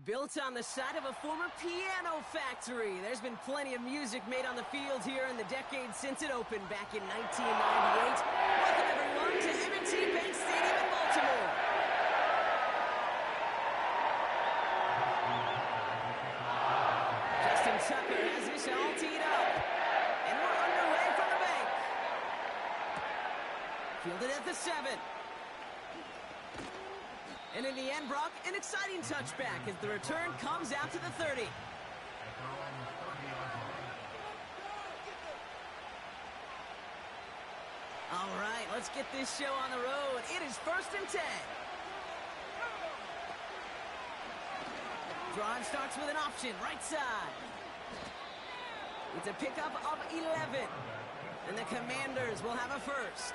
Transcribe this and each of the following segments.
Built on the side of a former piano factory, there's been plenty of music made on the field here in the decades since it opened back in 1998. Welcome, everyone, to M&T Bank Stadium in Baltimore. Justin Tucker has this all teed up. And we're underway from the bank. Fielded at the 7. And in the end, Brock, an exciting touchback as the return comes out to the 30. All right, let's get this show on the road. It is 1st and 10. Drive starts with an option, right side. It's a pickup of 11. And the Commanders will have a first.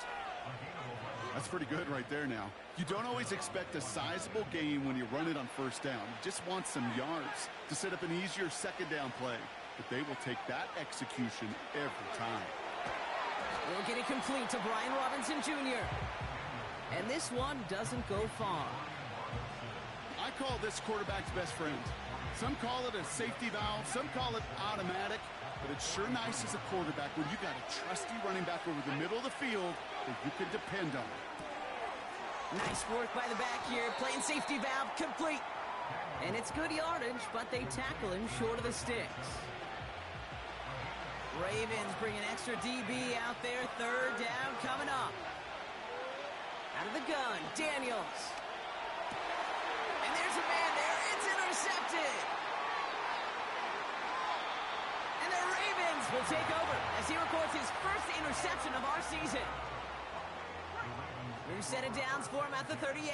That's pretty good right there now. You don't always expect a sizable gain when you run it on 1st down. You just want some yards to set up an easier 2nd down play. But they will take that execution every time. We'll get it complete to Brian Robinson Jr. And this one doesn't go far. I call this quarterback's best friend. Some call it a safety valve, some call it automatic. But it's sure nice as a quarterback when you got a trusty running back over the middle of the field that you can depend on. Nice work by the back here, playing safety valve complete. And it's good yardage, but they tackle him short of the sticks. Ravens bring an extra DB out there, 3rd down coming up. Out of the gun, Daniels. And there's a man there, it's intercepted. And the Ravens will take over as he records his first interception of our season. New set of downs for him at the 38.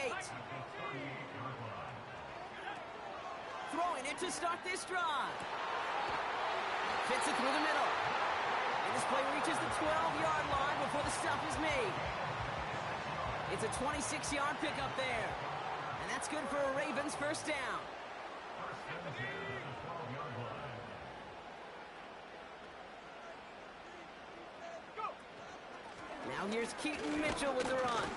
Throwing it to start this drive. Fits it through the middle. And this play reaches the 12-yard line before the stop is made. It's a 26-yard pickup there. And that's good for a Ravens 1st down. Now here's Keaton Mitchell with the run.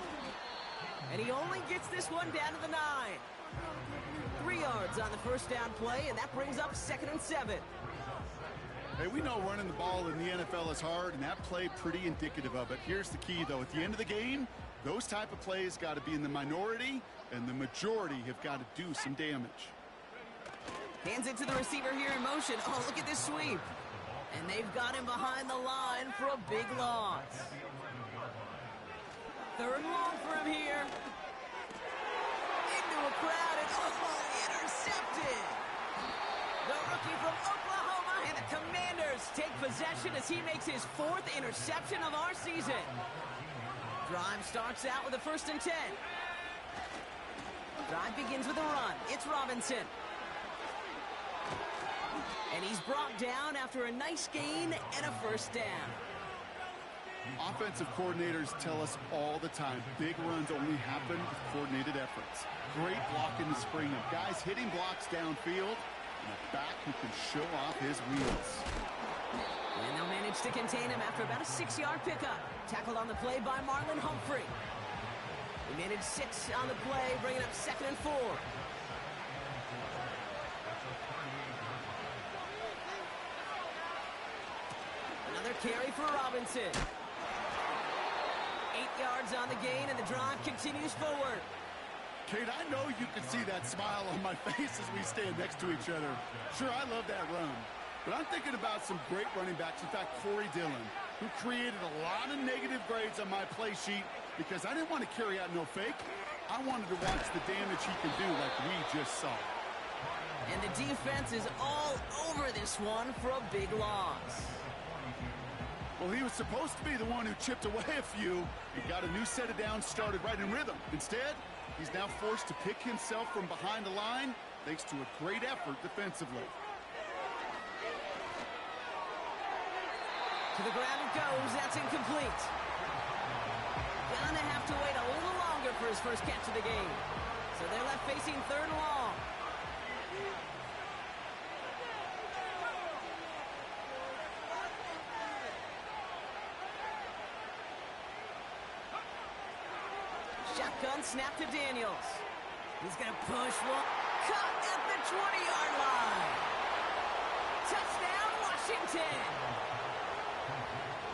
And he only gets this one down to the 9. 3 yards on the 1st down play, and that brings up 2nd and 7. Hey, we know running the ball in the NFL is hard, and that play pretty indicative of it. Here's the key, though. At the end of the game, those type of plays got to be in the minority, and the majority have got to do some damage. Hands it to the receiver here in motion. Oh, look at this sweep. And they've got him behind the line for a big loss. 3rd and long for him here. Into a crowd and intercepted. The rookie from Oklahoma, and the Commanders take possession as he makes his 4th interception of our season. Drive starts out with a 1st and 10. Drive begins with a run. It's Robinson. And he's brought down after a nice gain and a 1st down. Offensive coordinators tell us all the time, big runs only happen with coordinated efforts. Great blocking the spring of guys hitting blocks downfield, and a back who can show off his wheels. And they'll manage to contain him after about a 6-yard pickup. Tackled on the play by Marlon Humphrey. We managed 6 on the play, bringing up 2nd and 4. Another carry for Robinson. 8 yards on the gain, and the drive continues forward. Kate, I know you can see that smile on my face as we stand next to each other. Sure, I love that run. But I'm thinking about some great running backs. In fact, Corey Dillon, who created a lot of negative grades on my play sheet because I didn't want to carry out no fake. I wanted to watch the damage he can do like we just saw. And the defense is all over this one for a big loss. Well, he was supposed to be the one who chipped away a few. He got a new set of downs started right in rhythm. Instead, he's now forced to pick himself from behind the line thanks to a great effort defensively. To the ground it goes. That's incomplete. Gonna have to wait a little longer for his first catch of the game. So they're left facing 3rd and long. Shotgun snap to Daniels. He's going to push one. Caught at the 20-yard line. Touchdown, Washington.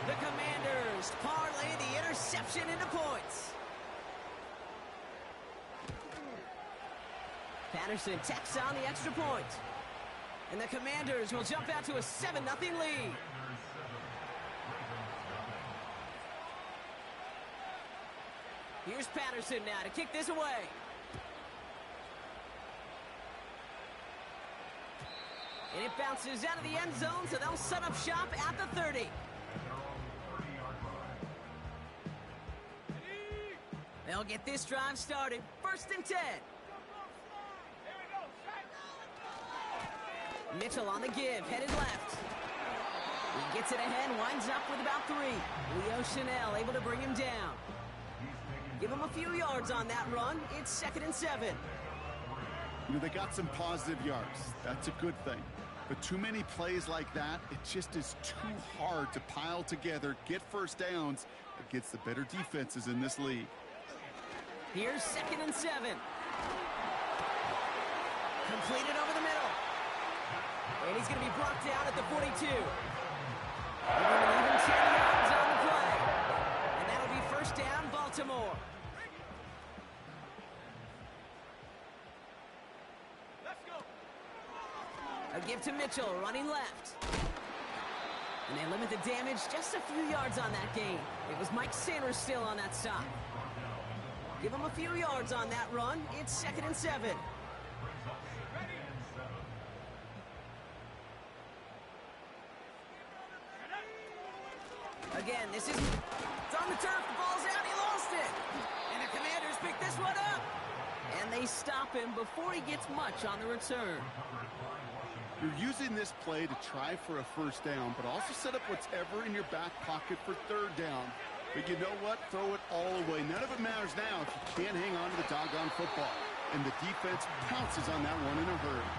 The Commanders parlay the interception into points. Patterson tacks on the extra point. And the Commanders will jump out to a 7-0 lead. Here's Patterson now to kick this away. And it bounces out of the end zone, so they'll set up shop at the 30. They'll get this drive started. 1st and 10. Mitchell on the give, headed left. He gets it ahead, winds up with about 3. Leo Chanel able to bring him down. Give him a few yards on that run. It's 2nd and 7. You know, they got some positive yards. That's a good thing. But too many plays like that, it just is too hard to pile together, get first downs against the better defenses in this league. Here's 2nd and 7. Completed over the middle. And he's going to be brought down at the 42. Give him an even 10 yards on the play. And that'll be 1st down, Baltimore. A give to Mitchell, running left. And they limit the damage just a few yards on that gain. It was Mike Sanders still on that stop. Give him a few yards on that run. It's 2nd and 7. Again, this is... It's on the turf, the ball's out, he lost it. And the Commanders pick this one up. And they stop him before he gets much on the return. You're using this play to try for a 1st down, but also set up whatever in your back pocket for 3rd down. But you know what? Throw it all away. None of it matters now if you can't hang on to the doggone football. And the defense pounces on that one in a hurry.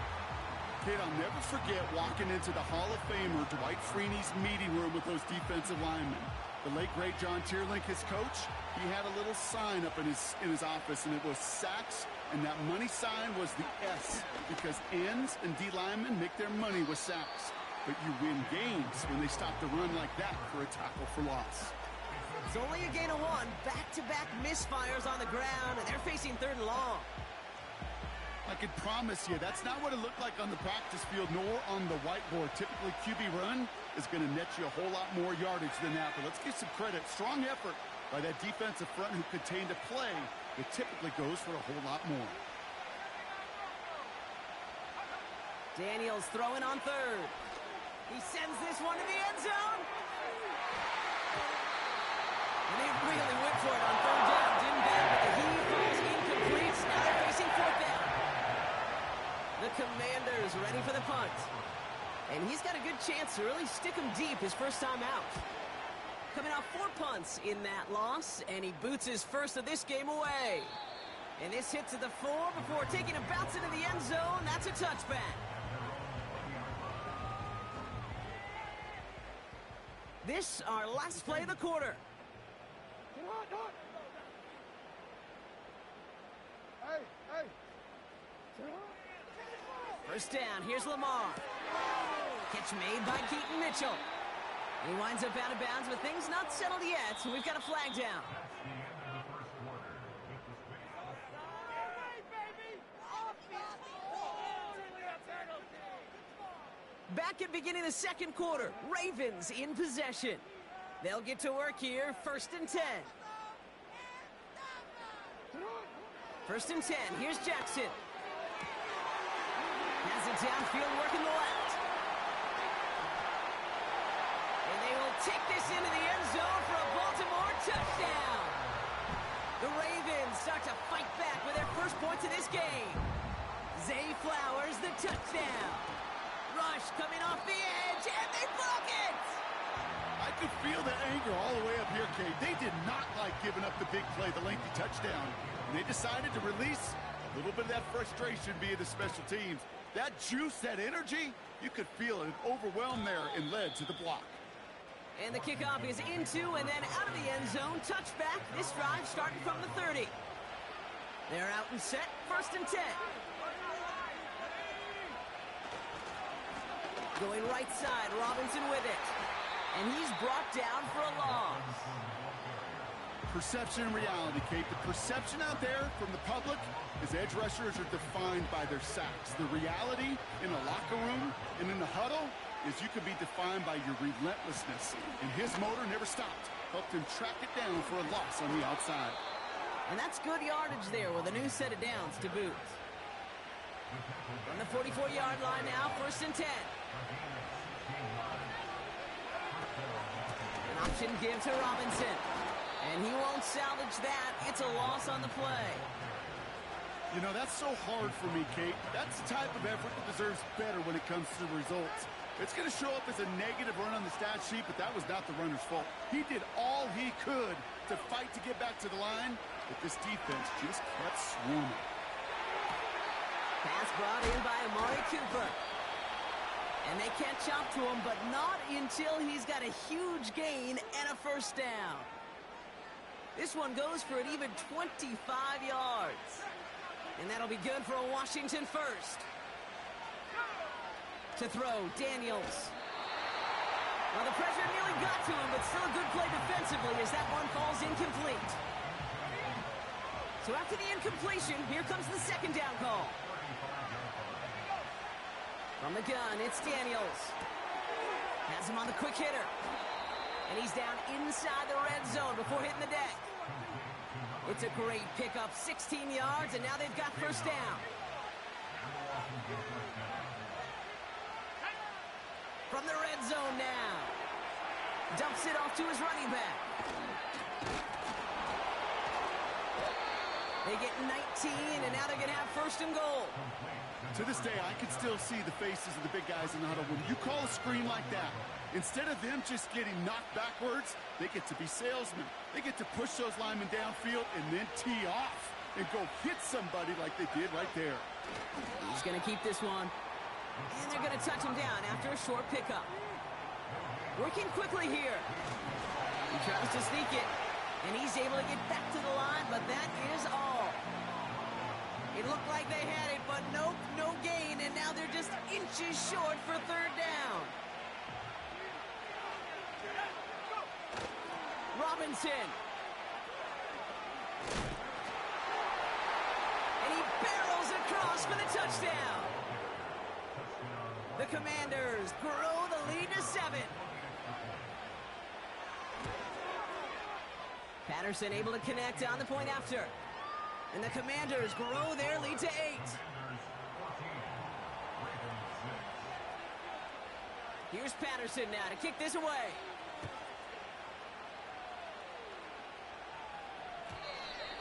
Kid, I'll never forget walking into the Hall of Famer Dwight Freeney's meeting room with those defensive linemen. The late, great John Tierlink, his coach, he had a little sign up in his office, and it was sacks, and that money sign was the S, because ends and D linemen make their money with sacks. But you win games when they stop the run like that for a tackle for loss. It's only a gain of 1. Back-to-back misfires on the ground, and they're facing 3rd and long. I can promise you, that's not what it looked like on the practice field, nor on the whiteboard. Typically, QB run is going to net you a whole lot more yardage than that. But let's give some credit. Strong effort by that defensive front who contained a play that typically goes for a whole lot more. Daniels throwing on 3rd. He sends this one to the end zone. And they really went for it on 3rd down. Didn't bat, but the heave falls incomplete. Now they're facing 4th down. The Commanders ready for the punt. And he's got a good chance to really stick him deep his first time out. Coming off 4 punts in that loss, and he boots his first of this game away. And this hit to the 4 before taking a bounce into the end zone. That's a touchback. This, our last play of the quarter. First down, here's Lamar. Catch made by Keaton Mitchell. He winds up out of bounds, but things not settled yet, so we've got a flag down. Back at beginning of the 2nd quarter, Ravens in possession. They'll get to work here, 1st and 10. 1st and 10, here's Jackson. Has it downfield, working the left. And they will take this into the end zone for a Baltimore touchdown. The Ravens start to fight back with their first points of this game. Zay Flowers, the touchdown. Rush coming off the edge, and they block it! I could feel the anger all the way up here, Kate. They did not like giving up the big play, the lengthy touchdown. And they decided to release a little bit of that frustration via the special teams. That juice, that energy, you could feel it overwhelmed there and led to the block. And the kickoff is into and then out of the end zone. Touchback. This drive starting from the 30. They're out and set. 1st and 10. Going right side, Robinson with it. And he's brought down for a loss. Perception and reality, Kate. The perception out there from the public is edge rushers are defined by their sacks. The reality in the locker room and in the huddle is you could be defined by your relentlessness. And his motor never stopped. Helped him track it down for a loss on the outside. And that's good yardage there with a new set of downs to boot. From the 44-yard line now, 1st and 10. An option give to Robinson. And he won't salvage that. It's a loss on the play. You know, that's so hard for me, Kate. That's the type of effort that deserves better when it comes to the results. It's going to show up as a negative run on the stat sheet, but that was not the runner's fault. He did all he could to fight to get back to the line, but this defense just kept swarming. Pass brought in by Amari Cooper. And they can't chop to him, but not until he's got a huge gain and a 1st down. This one goes for an even 25 yards. And that'll be good for a Washington 1st. To throw, Daniels. Well, the pressure nearly got to him, but still a good play defensively as that one falls incomplete. So after the incompletion, here comes the 2nd down call. From the gun, it's Daniels. Has him on the quick hitter. And he's down inside the red zone before hitting the deck. It's a great pickup, 16 yards, and now they've got 1st down. From the red zone now. Dumps it off to his running back. They get 19, and now they're going to have 1st and goal. To this day, I can still see the faces of the big guys in the huddle. When you call a screen like that, instead of them just getting knocked backwards, they get to be salesmen. They get to push those linemen downfield and then tee off and go hit somebody like they did right there. He's going to keep this one. And they're going to touch him down after a short pickup. Working quickly here. He tries to sneak it, and he's able to get back to the line, but that is all. It looked like they had it, but nope, no gain, and now they're just inches short for 3rd down. Robinson. And he barrels across for the touchdown. The Commanders grow the lead to 7. Patterson able to connect on the point after. And the Commanders grow their lead to 8. Here's Patterson now to kick this away.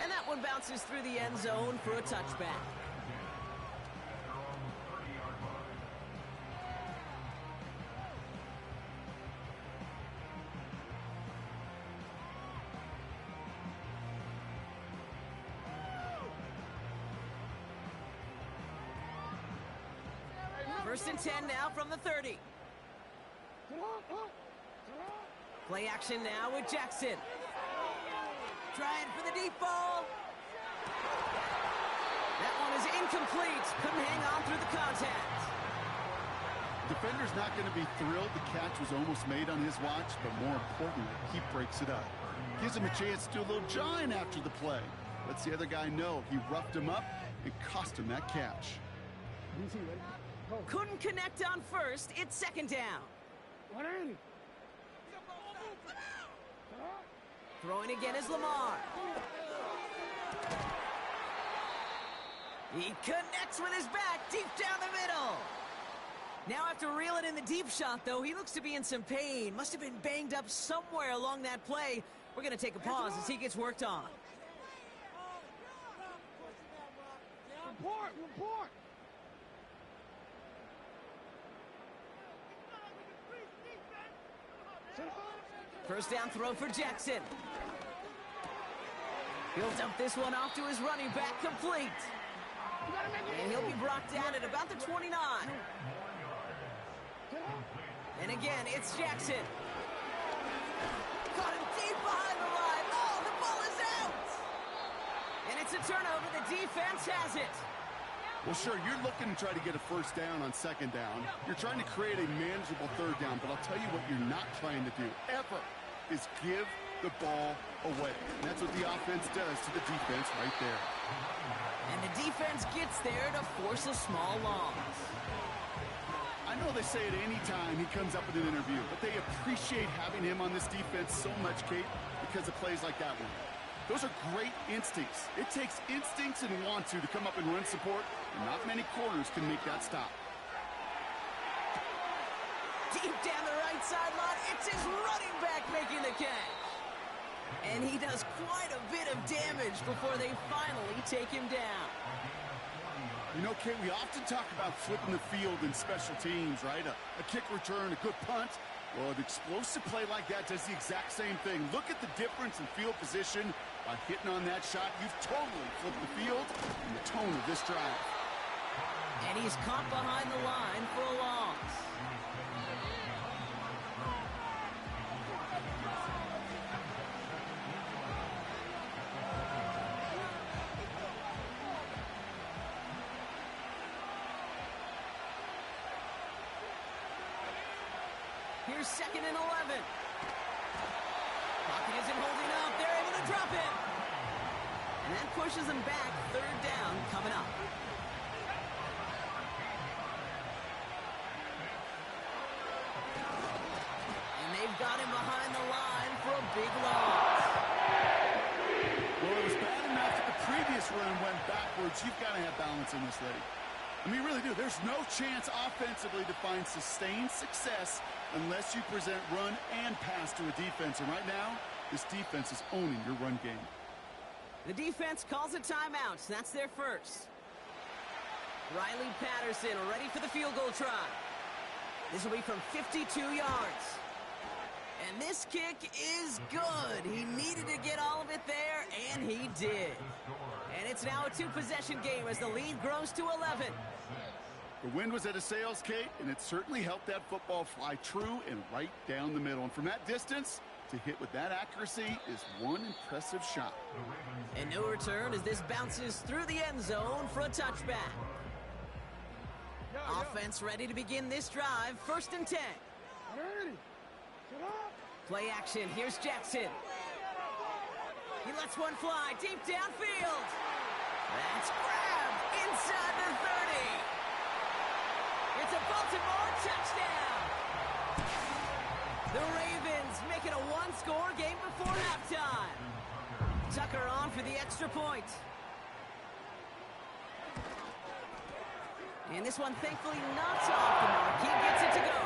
And that one bounces through the end zone for a touchback. First and 10 now from the 30. Play action now with Jackson. Trying for the deep ball. That one is incomplete. Couldn't hang on through the contact. Defender's not going to be thrilled the catch was almost made on his watch, but more importantly, he breaks it up. Gives him a chance to do a little jawing after the play. Lets the other guy know he roughed him up and cost him that catch. Couldn't connect on 1st. It's 2nd down. Throwing again is Lamar. He connects with his back deep down the middle. Now after reeling in the deep shot, though, he looks to be in some pain. Must have been banged up somewhere along that play. We're going to take a pause as he gets worked on. Report! First down throw for Jackson. He'll dump this one off to his running back, complete. And he'll be brought down at about the 29. And again, it's Jackson. Caught him deep behind the line. Oh, the ball is out! And it's a turnover. The defense has it. Well, sure, you're looking to try to get a first down on second down. You're trying to create a manageable third down, but I'll tell you what you're not trying to do, ever, is give the ball away. And that's what the offense does to the defense right there. And the defense gets there to force a small loss. I know they say it any time he comes up in an interview, but they appreciate having him on this defense so much, Kate, because of plays like that one. Those are great instincts. It takes instincts and want to come up and run support, and not many corners can make that stop. Deep down the right sideline, it's his running back making the catch. And he does quite a bit of damage before they finally take him down. You know, Kate, we often talk about flipping the field in special teams, right? A kick return, a good punt. Well, an explosive play like that does the exact same thing. Look at the difference in field position. By hitting on that shot, you've totally flipped the field and the tone of this drive. And he's caught behind the line for a loss. Here's 2nd and 11. Pocket isn't holding up. They're able to drop it. And that pushes them back. 3rd down coming up. And they've got him behind the line for a big loss. Well, it was bad enough that the previous run went backwards. You've got to have balance in this league. I mean, you really do. There's no chance offensively to find sustained success unless you present run and pass to a defense. And right now, this defense is owning your run game. The defense calls a timeout. That's their first. Riley Patterson ready for the field goal try. This will be from 52 yards. And this kick is good. He needed to get all of it there, and he did. And it's now a 2-possession game as the lead grows to 11. The wind was at his sails, Kate, and it certainly helped that football fly true and right down the middle. And from that distance, to hit with that accuracy is one impressive shot. And no return as this bounces through the end zone for a touchback. Offense ready to begin this drive. 1st and 10. Play action. Here's Jackson. He lets one fly deep downfield. That's grabbed inside the 30. It's a Baltimore touchdown. The Ravens make it a 1-score game before halftime. Tucker on for the extra point. And this one thankfully knocks off the mark. He gets it to go.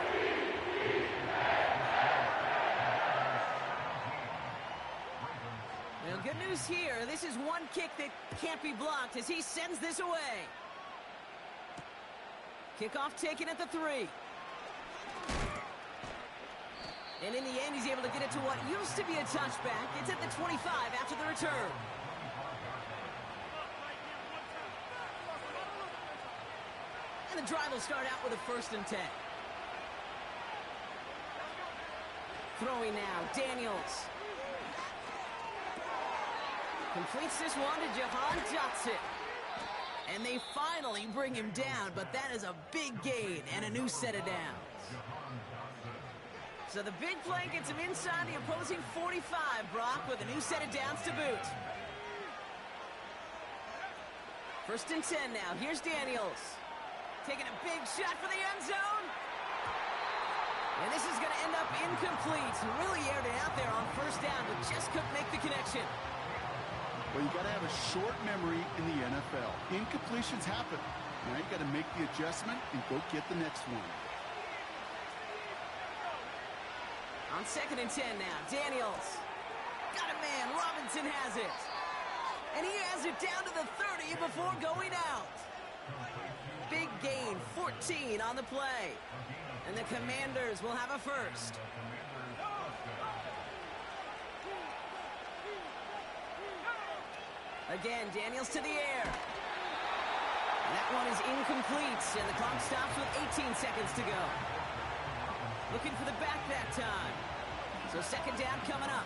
Well, good news here. This is one kick that can't be blocked as he sends this away. Kickoff taken at the 3. And in the end, he's able to get it to what used to be a touchback. It's at the 25 after the return. And the drive will start out with a 1st and 10. Throwing now, Daniels. Completes this one to Jahan Dotson. And they finally bring him down, but that is a big gain and a new set of downs. So the big play gets him inside the opposing 45, Brock, with a new set of downs to boot. 1st and 10 now. Here's Daniels. Taking a big shot for the end zone. And this is going to end up incomplete. Really aired it out there on 1st down, but just couldn't make the connection. Well, you got to have a short memory in the NFL. Incompletions happen. Now you got to make the adjustment and go get the next one. On 2nd and 10 now, Daniels. Got a man, Robinson has it. And he has it down to the 30 before going out. Big gain, 14 on the play. And the Commanders will have a first. Again, Daniels to the air. And that one is incomplete, and the clock stops with 18 seconds to go. Looking for the back that time. So 2nd down coming up.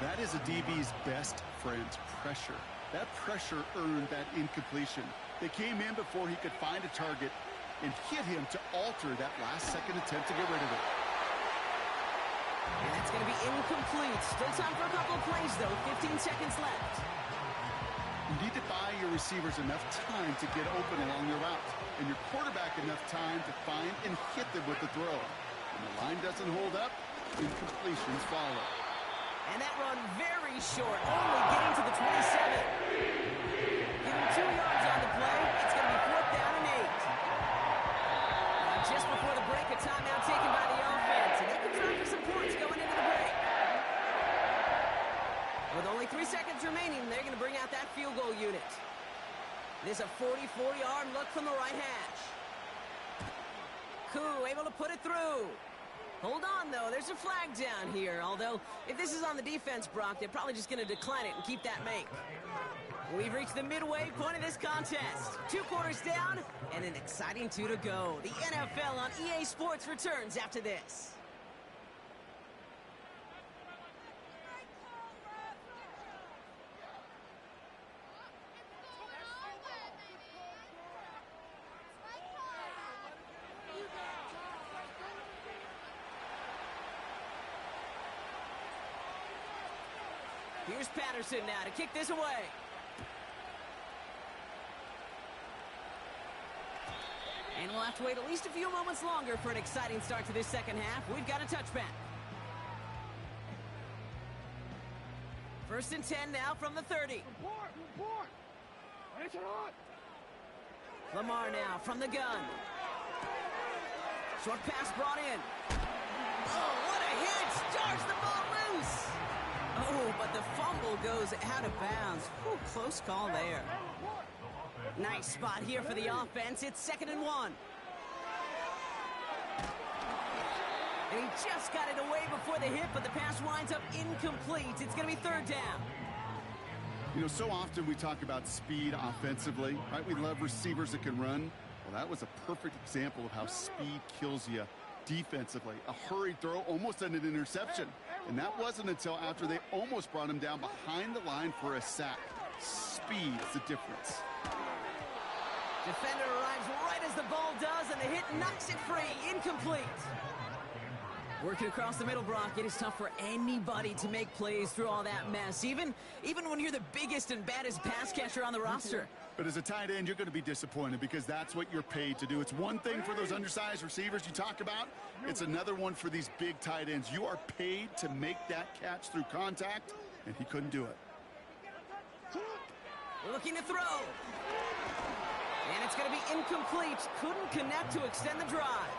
That is a DB's best friend, pressure. That pressure earned that incompletion. They came in before he could find a target and hit him to alter that last-second attempt to get rid of it. And that's going to be incomplete. Still time for a couple of plays, though. 15 seconds left. You need to buy your receivers enough time to get open along your route, and your quarterback enough time to find and hit them with the throw. When the line doesn't hold up, incompletions follow. And that run very short, only getting to the 27. Give him 2 yards on the play. It's going to be 4th down and 8. Just before the break, a timeout taken by the offense, and they can try for some points going into the break. With only 3 seconds remaining, they're going to bring out that field goal unit. This is a 44-yard look from the right hash. Koo able to put it through. Hold on, though. There's a flag down here. Although, if this is on the defense, Brock, they're probably just going to decline it and keep that make. We've reached the midway point of this contest. 2 quarters down and an exciting 2 to go. The NFL on EA Sports returns after this. Here's Patterson now to kick this away. And we'll have to wait at least a few moments longer for an exciting start to this second half. We've got a touchback. 1st and 10 now from the 30. Lamar now from the gun. Short pass brought in. Oh, what a hit! Jars the ball loose! Oh, but the fumble goes out of bounds. Whew, close call there. Nice spot here for the offense. It's 2nd and 1. And he just got it away before the hit, but the pass winds up incomplete. It's going to be 3rd down. You know, so often we talk about speed offensively, right? We love receivers that can run. Well, that was a perfect example of how speed kills you defensively. A hurried throw, almost an interception. And that wasn't until after they almost brought him down behind the line for a sack. Speed is the difference. Defender arrives right as the ball does, and the hit knocks it free. Incomplete. Working across the middle, Brock, it is tough for anybody to make plays through all that mess, even when you're the biggest and baddest pass catcher on the roster. But as a tight end, you're going to be disappointed because that's what you're paid to do. It's one thing for those undersized receivers you talk about. It's another one for these big tight ends. You are paid to make that catch through contact, and he couldn't do it. Looking to throw. And it's going to be incomplete. Couldn't connect to extend the drive.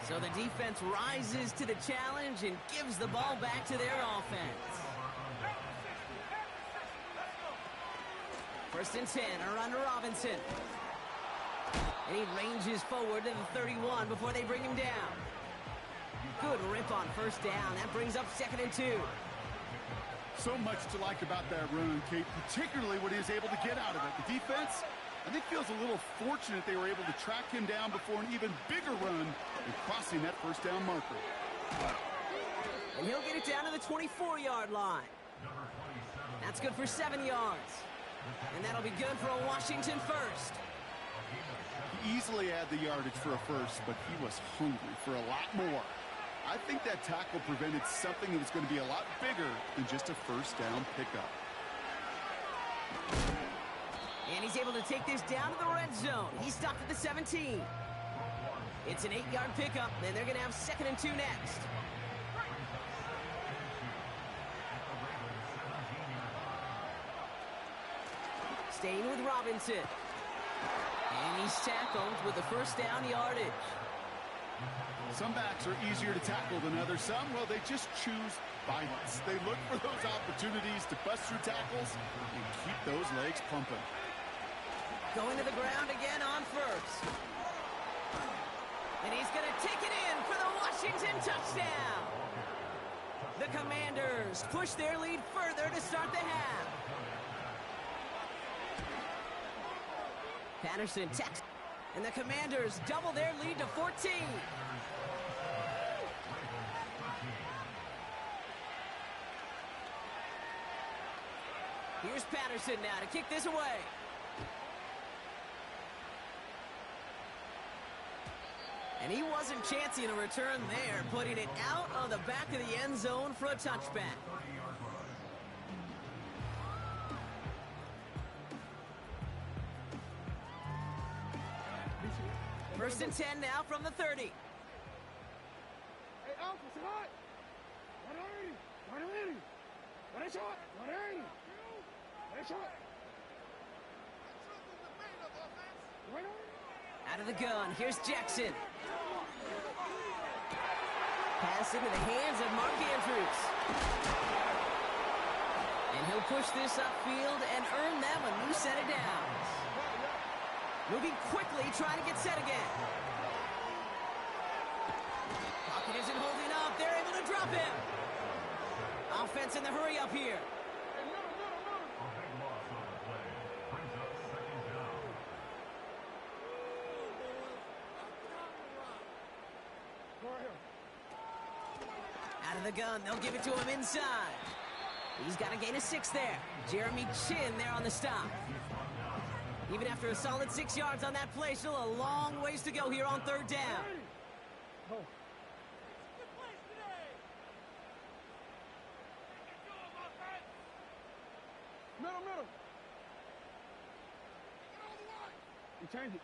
So the defense rises to the challenge and gives the ball back to their offense. 1st and 10, around to Robinson. And he ranges forward to the 31 before they bring him down. Good rip on 1st down. That brings up 2nd and 2. So much to like about that run, Kate, particularly what he was able to get out of it. The defense, I think, feels a little fortunate they were able to track him down before an even bigger run and crossing that 1st down marker. And he'll get it down to the 24-yard line. That's good for 7 yards. And that'll be good for a Washington 1st. He easily had the yardage for a 1st, but he was hungry for a lot more. I think that tackle prevented something that was going to be a lot bigger than just a 1st down pickup. And he's able to take this down to the red zone. He's stopped at the 17. It's an 8-yard pickup, and they're going to have 2nd and 2 next. Staying with Robinson. And he's tackled with the 1st down yardage. Some backs are easier to tackle than others. Some, well, they just choose violence. They look for those opportunities to bust through tackles and keep those legs pumping. Going to the ground again on 1st. And he's going to take it in for the Washington touchdown. The Commanders push their lead further to start the half. Patterson takes, and the Commanders double their lead to 14. Here's Patterson now to kick this away. And he wasn't chancing a return there, putting it out of the back of the end zone for a touchback. First and 10 now from the 30. Hey, Uncle, say hi. 180. 180. 180 shot. 180. 180 shot. Out of the gun, here's Jackson. Pass into the hands of Mark Andrews. And he'll push this upfield and earn them a new set of downs. Moving quickly, trying to get set again. Pocket isn't holding up. They're able to drop him. Offense in the hurry up here. Out of the gun, they'll give it to him inside. He's got to gain a 6 there. Jeremy Chin there on the stop. Even after a solid 6 yards on that play, still a long ways to go here on third down. Middle. You change it.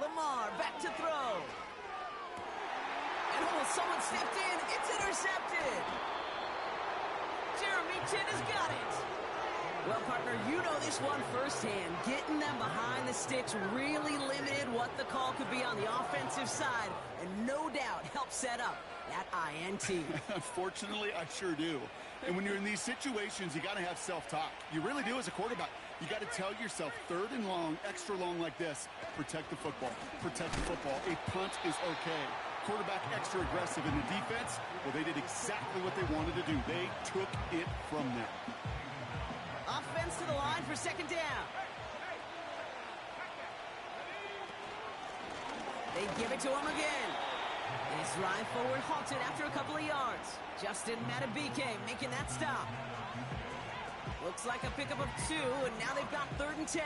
Lamar back to throw. And someone stepped in. It's intercepted. Jeremy Chin has got it. Well, partner, you know this one firsthand. Getting them behind the sticks really limited what the call could be on the offensive side, and no doubt helped set up that INT. Unfortunately, I sure do. And when you're in these situations, you got to have self-talk. You really do as a quarterback. You got to tell yourself, 3rd and long, extra long like this, protect the football. Protect the football. A punt is okay. Quarterback extra aggressive in the defense, well, they did exactly what they wanted to do. They took it from them. Offense to the line for 2nd down. They give it to him again. His drive forward halted after a couple of yards. Justin Matabike making that stop. Looks like a pickup of 2, and now they've got 3rd and 10.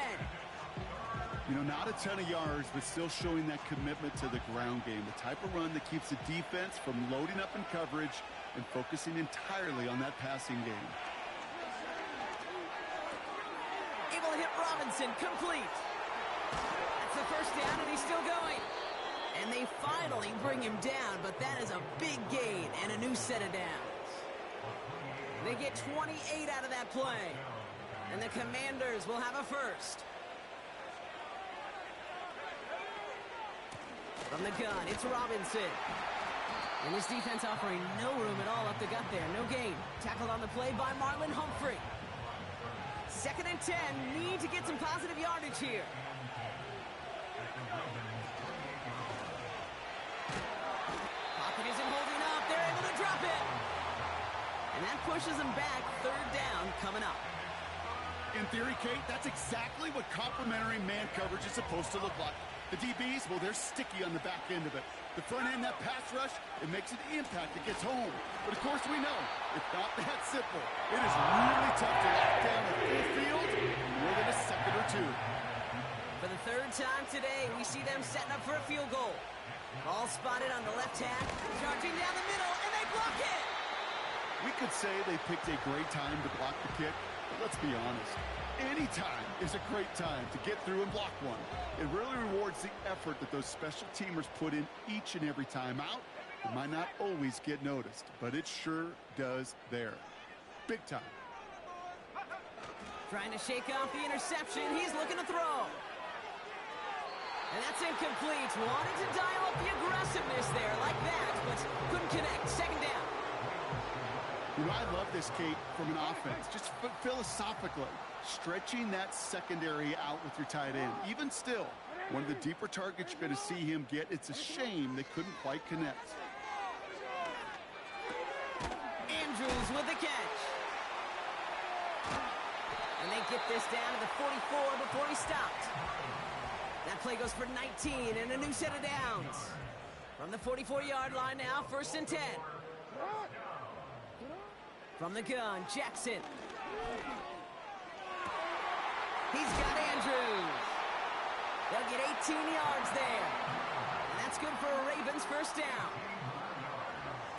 You know, not a ton of yards, but still showing that commitment to the ground game. The type of run that keeps the defense from loading up in coverage and focusing entirely on that passing game. Able to hit Robinson, complete. That's the 1st down, and he's still going. And they finally bring him down, but that is a big gain and a new set of downs. They get 28 out of that play. And the Commanders will have a 1st. From the gun, it's Robinson. And this defense offering no room at all up the gut there. No gain. Tackled on the play by Marlon Humphrey. 2nd and 10. Need to get some positive yardage here. Pocket isn't holding up. They're able to drop it. And that pushes them back. 3rd down coming up. In theory, Kate, that's exactly what complementary man coverage is supposed to look like. The DBs, well, they're sticky on the back end of it. The front end, that pass rush, it makes an impact. It gets home. But, of course, we know it's not that simple. It is really tough to lock down a full field in more than a second or 2. For the 3rd time today, we see them setting up for a field goal. Ball spotted on the left tack, charging down the middle, and they block it! We could say they picked a great time to block the kick, but let's be honest. Any time is a great time to get through and block one. It really rewards the effort that those special teamers put in each and every time out. It might not always get noticed, but it sure does there. Big time. Trying to shake off the interception. He's looking to throw. And that's incomplete. Wanted to dial up the aggressiveness there like that, but couldn't connect. 2nd down. You know, I love this, Kate, from an offense. Just philosophically, stretching that secondary out with your tight end. Even still, one of the deeper targets you're going to see him get. It's a shame they couldn't quite connect. Andrews with the catch. And they get this down to the 44 before he stopped. That play goes for 19 and a new set of downs. From the 44-yard line now, 1st and 10. From the gun, Jackson. He's got Andrews. They'll get 18 yards there. And that's good for a Ravens first down.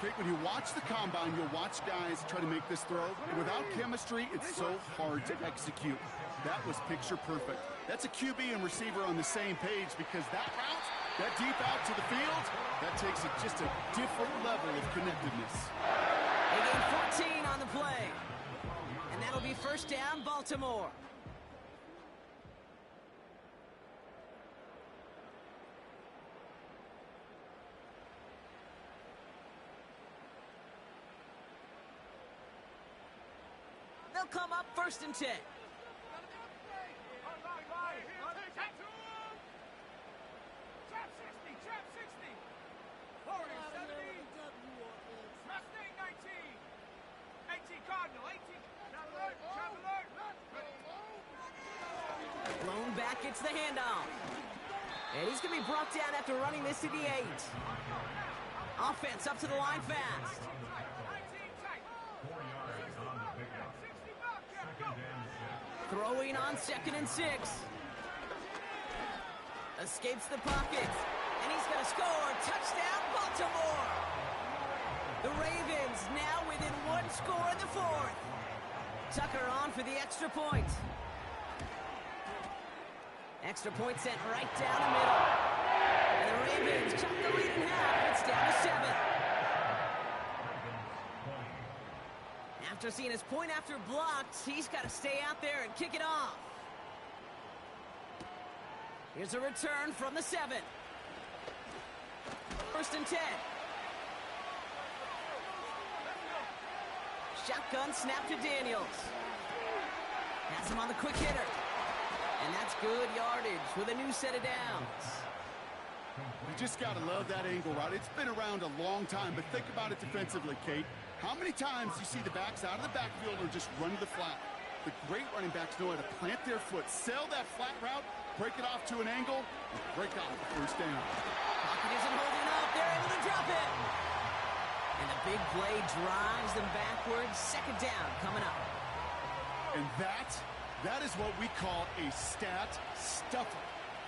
Kate, when you watch the combine, you'll watch guys try to make this throw. And without chemistry, it's so hard to execute. That was picture perfect. That's a QB and receiver on the same page because that route, that deep out to the field, that takes it just a different level of connectedness. They gain 14 on the play. And that'll be first down, Baltimore. They'll come up first and 10. Blown back, gets the handoff. And he's going to be brought down after running this to the 8. Offense up to the line fast. Throwing on 2nd and 6. Escapes the pocket. And he's going to score. Touchdown, Baltimore. The Ravens now within 1 score in the 4th. Tucker on for the extra point. Extra point sent right down the middle. And the Ravens cut the lead in half. It's down to 7. After seeing his point after blocked, he's got to stay out there and kick it off. Here's a return from the 7. First and 10. Shotgun snap to Daniels. Has him on the quick hitter. And that's good yardage with a new set of downs. You just got to love that angle, right? It's been around a long time, but think about it defensively, Kate. How many times you see the backs out of the backfield or just run to the flat? The great running backs know how to plant their foot, sell that flat route, break it off to an angle, and break out the first down. Pocket isn't holding up. They're able to drop it. And the big play drives them backwards. Second down coming up. And that is what we call a stat stuffer.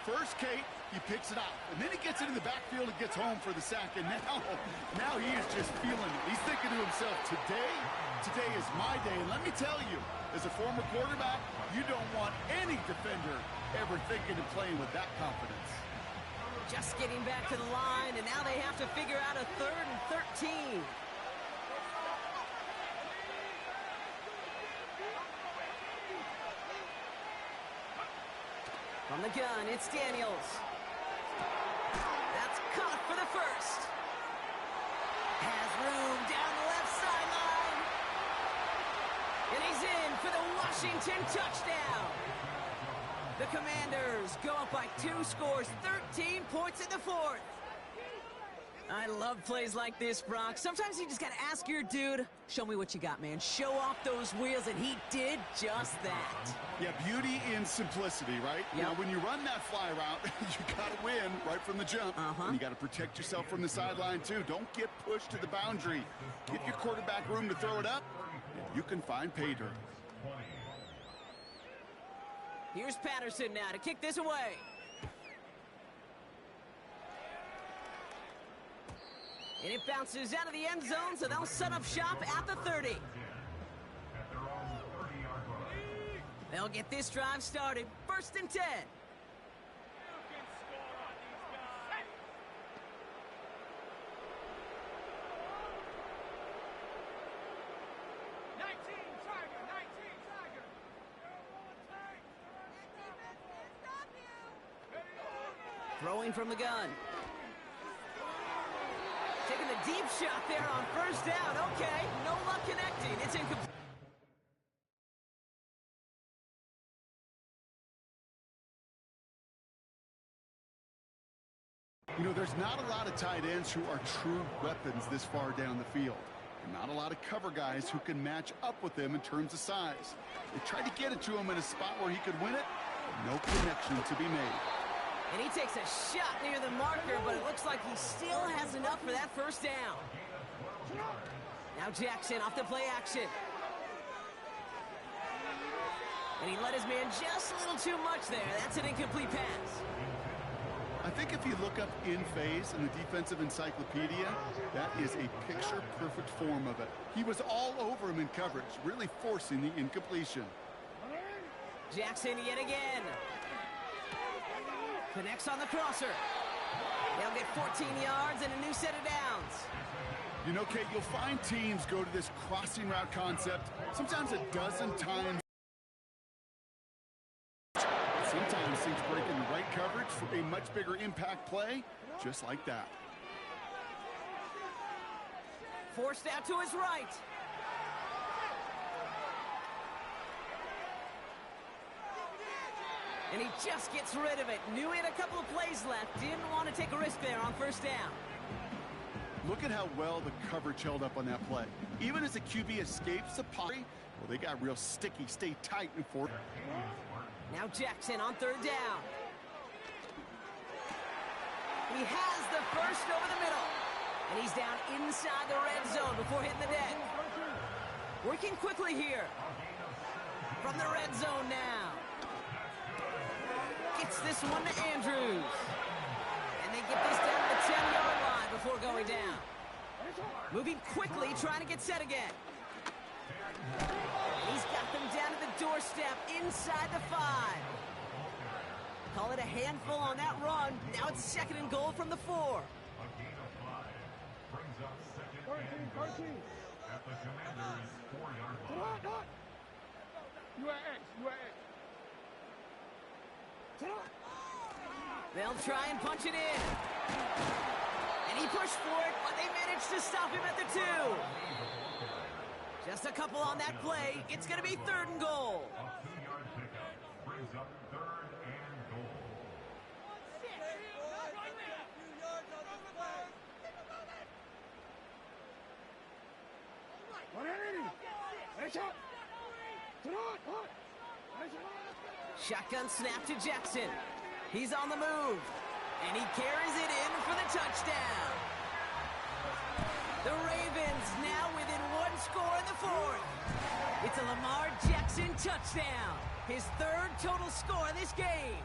First, Kate, he picks it out, and then he gets it in the backfield and gets home for the sack, and now he is just feeling it. He's thinking to himself, today is my day, and let me tell you, as a former quarterback, you don't want any defender ever thinking of playing with that confidence. Just getting back to the line, and now they have to figure out a 3rd and 13. From the gun, it's Daniels. That's caught for the first. Has room down the left sideline. And he's in for the Washington touchdown. The Commanders go up by 2 scores, 13 points in the 4th. I love plays like this, Brock. Sometimes you just got to ask your dude, show me what you got, man. Show off those wheels, and he did just that. Yeah, beauty in simplicity, right? Yep. Now, when you run that fly route, you got to win right from the jump. And you got to protect yourself from the sideline, too. Don't get pushed to the boundary. Give your quarterback room to throw it up, and you can find pay dirt. Here's Patterson now to kick this away. And it bounces out of the end zone, so they'll set up shop at the 30. They'll get this drive started. First and 10. Throwing from the gun. Taking the deep shot there on first down. Okay, no luck connecting. It's incomplete. You know, there's not a lot of tight ends who are true weapons this far down the field. And not a lot of cover guys who can match up with them in terms of size. They tried to get it to him in a spot where he could win it. No connection to be made. And he takes a shot near the marker, but it looks like he still has enough for that first down. Now Jackson off the play action. And he let his man just a little too much there. That's an incomplete pass. I think if you look up in phase in the defensive encyclopedia, that is a picture-perfect form of it. He was all over him in coverage, really forcing the incompletion. Jackson yet again. Connects on the crosser. They'll get 14 yards and a new set of downs. You know, Kate, you'll find teams go to this crossing route concept sometimes a dozen times. Sometimes things break in the right coverage for a much bigger impact play, just like that. Forced out to his right. And he just gets rid of it. Knew he had a couple of plays left. Didn't want to take a risk there on first down. Look at how well the coverage held up on that play. Even as the QB escapes the pocket, well, they got real sticky. Stay tight and forth. Now Jackson on third down. He has the first over the middle. And he's down inside the red zone before hitting the deck. Working quickly here. From the red zone now. Gets this one to Andrews. And they get this down to the 10-yard line before going down. Moving quickly, trying to get set again. He's got them down to the doorstep inside the 5. Call it a handful on that run. Now it's 2nd and goal from the 4. 13. At the Commanders' 4-yard line. They'll try and punch it in. And he pushed for it, but they managed to stop him at the 2. Just a couple on that play. It's going to be 3rd and goal. A 2-yard pickup brings up 3rd and goal. Shotgun snap to Jackson. He's on the move. And he carries it in for the touchdown. The Ravens now within 1 score in the 4th. It's a Lamar Jackson touchdown. His 3rd total score in this game.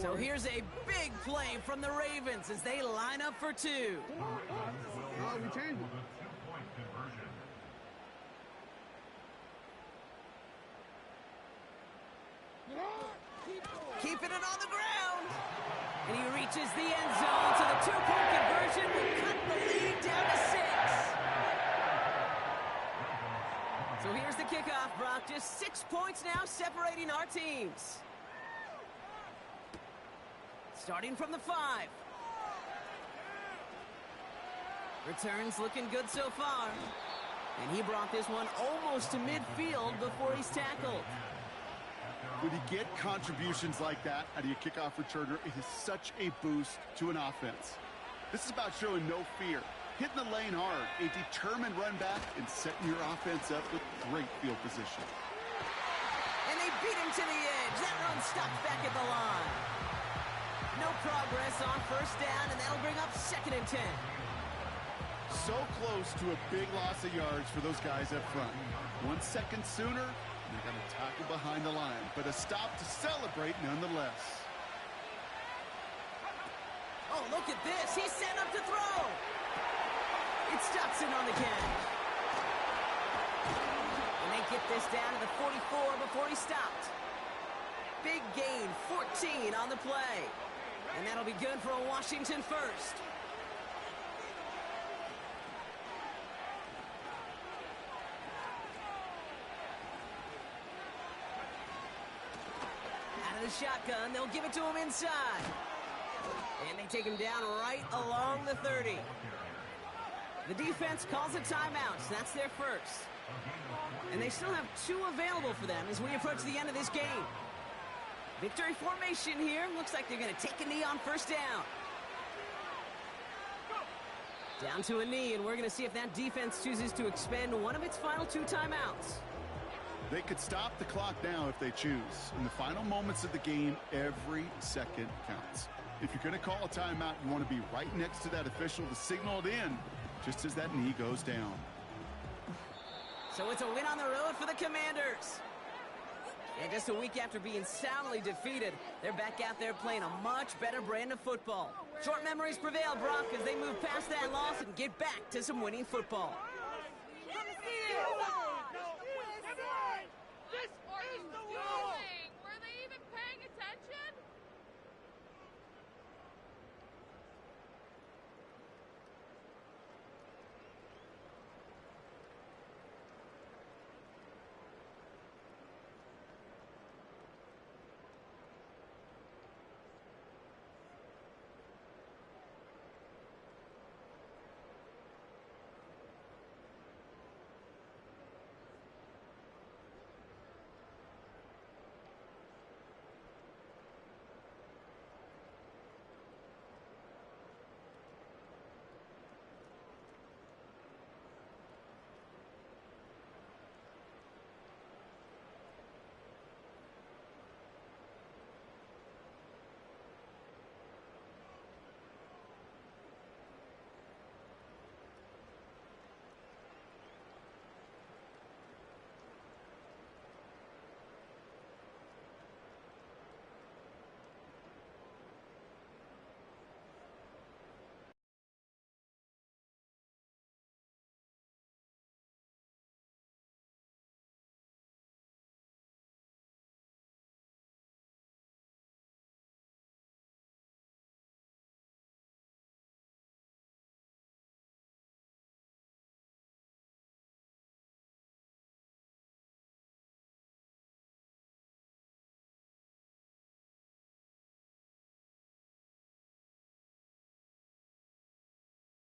So here's a big play from the Ravens as they line up for 2. We changed it. Keeping it on the ground. And he reaches the end zone, so the 2-point conversion will cut the lead down to 6. So here's the kickoff, Brock. Just 6 points now separating our teams. Starting from the 5. Returns looking good so far. And he brought this one almost to midfield before he's tackled. When you get contributions like that out of your kickoff returner, it is such a boost to an offense. This is about showing no fear, hitting the lane hard, a determined run back, and setting your offense up with great field position. And they beat him to the edge. That run stopped back at the line. No progress on first down, and that'll bring up 2nd and 10. So close to a big loss of yards for those guys up front. 1 second sooner, they got a tackle behind the line, but a stop to celebrate nonetheless. Oh, look at this. He's set up to throw. It's Dotson on the catch. And they get this down to the 44 before he stopped. Big gain, 14 on the play. And that'll be good for a Washington first. Shotgun, they'll give it to him inside. And they take him down right along the 30. The defense calls a timeout, so that's their first. And they still have 2 available for them as we approach the end of this game. Victory formation here. Looks like they're going to take a knee on first down. Down to a knee, and we're going to see if that defense chooses to expend one of its final 2 timeouts. They could stop the clock now if they choose. In the final moments of the game, every second counts. If you're going to call a timeout, you want to be right next to that official to signal it in, just as that knee goes down. So it's a win on the road for the Commanders. And just a week after being soundly defeated, they're back out there playing a much better brand of football. Short memories prevail, Brock, as they move past that loss and get back to some winning football.